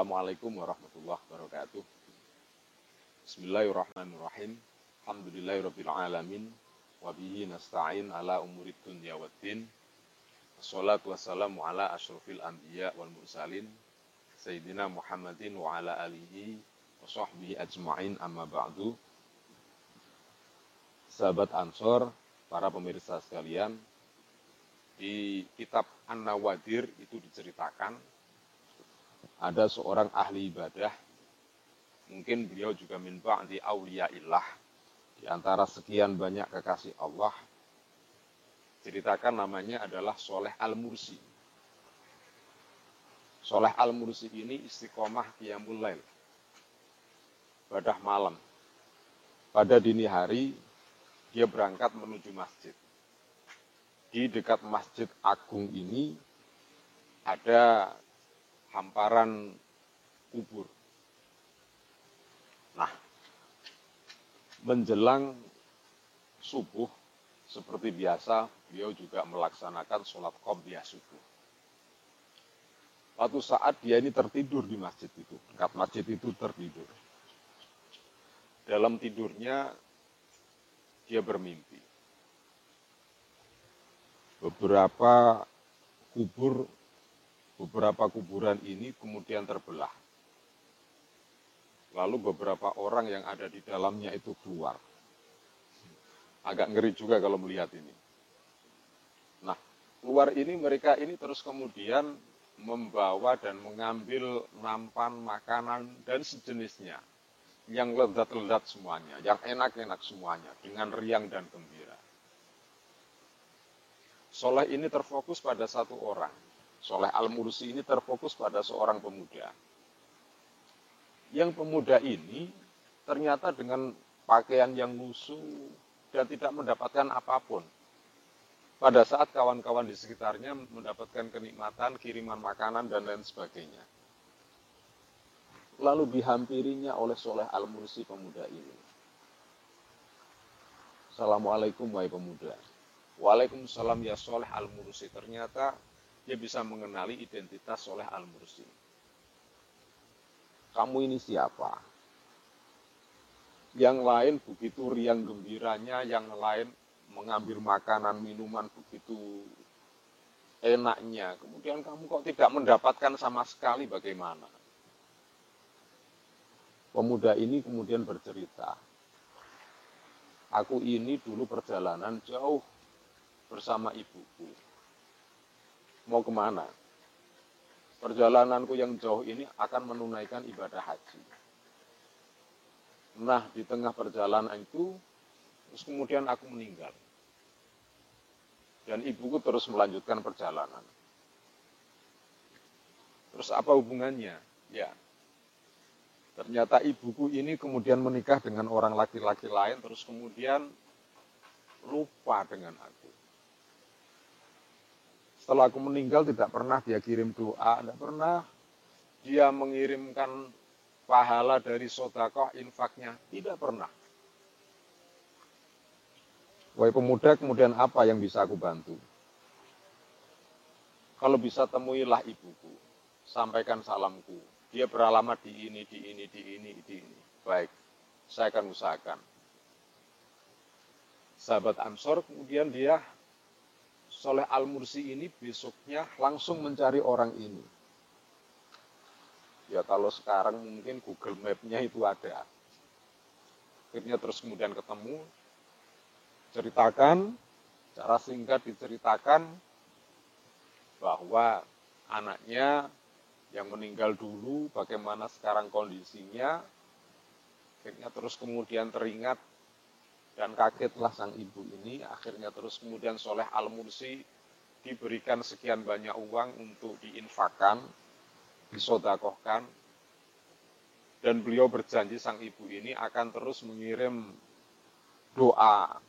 Assalamualaikum warahmatullahi wabarakatuh. Bismillahirrahmanirrahim. Alhamdulillahirabbil alamin wa bihi nasta'in ala umurid dunya waddin. Wassalatu wassalamu ala asyrofil anbiya wal mursalin sayyidina Muhammadin wa ala alihi wa sahbihi ajma'in, amma ba'du. Sahabat Ansor, para pemirsa sekalian, di kitab An-Nawadir itu diceritakan ada seorang ahli ibadah, mungkin beliau juga min ba'di auliyaillah, di antara sekian banyak kekasih Allah. Ceritakan namanya adalah Sholeh Al-Mursi. Sholeh Al-Mursi ini istiqomah qiyamul lail, ibadah malam. Pada dini hari dia berangkat menuju masjid. Di dekat Masjid Agung ini ada hamparan kubur. Nah, menjelang subuh seperti biasa, beliau juga melaksanakan sholat qobliyah subuh. Suatu saat dia ini tertidur di masjid itu, dekat masjid itu tertidur. Dalam tidurnya dia bermimpi. Beberapa kuburan ini kemudian terbelah. Lalu beberapa orang yang ada di dalamnya itu keluar. Agak ngeri juga kalau melihat ini. Nah, keluar ini mereka ini terus kemudian membawa dan mengambil nampan, makanan, dan sejenisnya. Yang lezat-lezat semuanya, yang enak-enak semuanya, dengan riang dan gembira. Sholeh ini terfokus pada satu orang. Sholeh Al-Mursi ini terfokus pada seorang pemuda. Yang pemuda ini ternyata dengan pakaian yang lusuh dan tidak mendapatkan apapun. Pada saat kawan-kawan di sekitarnya mendapatkan kenikmatan, kiriman makanan, dan lain sebagainya. Lalu dihampirinya oleh Sholeh Al-Mursi pemuda ini. Assalamualaikum wahai pemuda. Waalaikumsalam ya Sholeh Al-Mursi. Ternyata dia bisa mengenali identitas Sholeh Al-Mursi. Kamu ini siapa? Yang lain begitu riang gembiranya, yang lain mengambil makanan, minuman begitu enaknya. Kemudian kamu kok tidak mendapatkan sama sekali, bagaimana? Pemuda ini kemudian bercerita. Aku ini dulu perjalanan jauh bersama ibuku. Mau kemana? Perjalananku yang jauh ini akan menunaikan ibadah haji. Nah, di tengah perjalanan itu, terus kemudian aku meninggal. Dan ibuku terus melanjutkan perjalanan. Terus apa hubungannya? Ya, ternyata ibuku ini kemudian menikah dengan orang laki-laki lain, terus kemudian lupa dengan aku. Setelah aku meninggal tidak pernah dia kirim doa, tidak pernah dia mengirimkan pahala dari sedekah infaknya, tidak pernah. Wahai pemuda, kemudian apa yang bisa aku bantu? Kalau bisa temuilah ibuku, sampaikan salamku. Dia beralamat di ini. Baik, saya akan usahakan. Sahabat Ansor, kemudian dia Sholeh Al-Mursi ini besoknya langsung mencari orang ini. Ya kalau sekarang mungkin Google Map-nya itu ada. Akhirnya terus kemudian ketemu, ceritakan, secara singkat diceritakan bahwa anaknya yang meninggal dulu, bagaimana sekarang kondisinya. Akhirnya terus kemudian teringat dan kagetlah sang ibu ini. Akhirnya terus kemudian Sholeh Al-Mursi diberikan sekian banyak uang untuk diinfakkan, disodakohkan. Dan beliau berjanji sang ibu ini akan terus mengirim doa,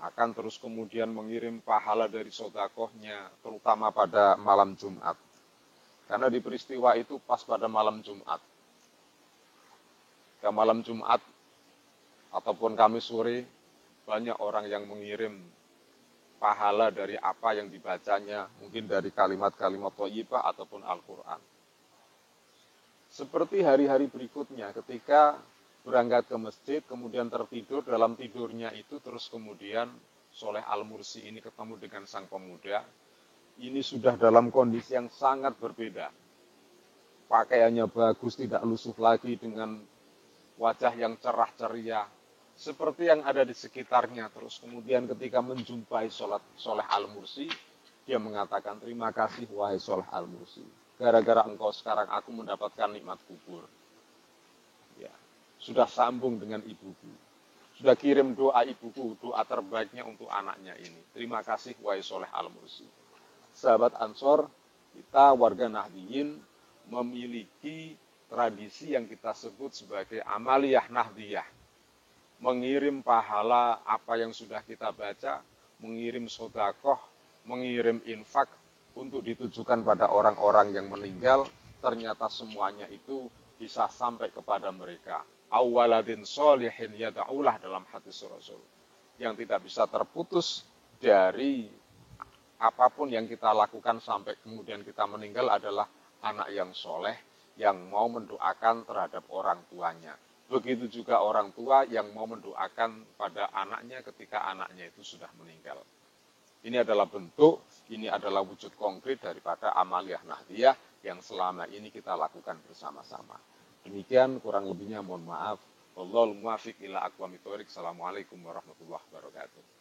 akan terus kemudian mengirim pahala dari sodakohnya, terutama pada malam Jumat. Karena di peristiwa itu pas pada malam Jumat. Ke malam Jumat ataupun Kamis sore, banyak orang yang mengirim pahala dari apa yang dibacanya, mungkin dari kalimat-kalimat thayyibah ataupun Al-Quran. Seperti hari-hari berikutnya ketika berangkat ke masjid, kemudian tertidur, dalam tidurnya itu terus kemudian Soleh Al-Mursi ini ketemu dengan sang pemuda. Ini sudah dalam kondisi yang sangat berbeda. Pakaiannya bagus, tidak lusuh lagi dengan wajah yang cerah ceria. Seperti yang ada di sekitarnya. Terus kemudian ketika menjumpai Soleh Al-Mursi, dia mengatakan, terima kasih wahai Soleh Al-Mursi. Gara-gara engkau sekarang aku mendapatkan nikmat kubur. Ya, sudah sambung dengan ibuku. Sudah kirim doa ibuku, doa terbaiknya untuk anaknya ini. Terima kasih wahai Soleh Al-Mursi. Sahabat Ansor, kita warga Nahdliyin memiliki tradisi yang kita sebut sebagai amaliyah Nahdliyah. Mengirim pahala apa yang sudah kita baca, mengirim sedekah, mengirim infak untuk ditujukan pada orang-orang yang meninggal, ternyata semuanya itu bisa sampai kepada mereka. Awaladin solihin yada'ulah dalam hadis Rasul. Yang tidak bisa terputus dari apapun yang kita lakukan sampai kemudian kita meninggal adalah anak yang soleh yang mau mendoakan terhadap orang tuanya. Begitu juga orang tua yang mau mendoakan pada anaknya ketika anaknya itu sudah meninggal. Ini adalah bentuk, ini adalah wujud konkret daripada amaliyah Nahdliyah yang selama ini kita lakukan bersama-sama. Demikian kurang lebihnya mohon maaf. Wallahul muwaffiq ila aqwamit thoriq. Assalamualaikum warahmatullahi wabarakatuh.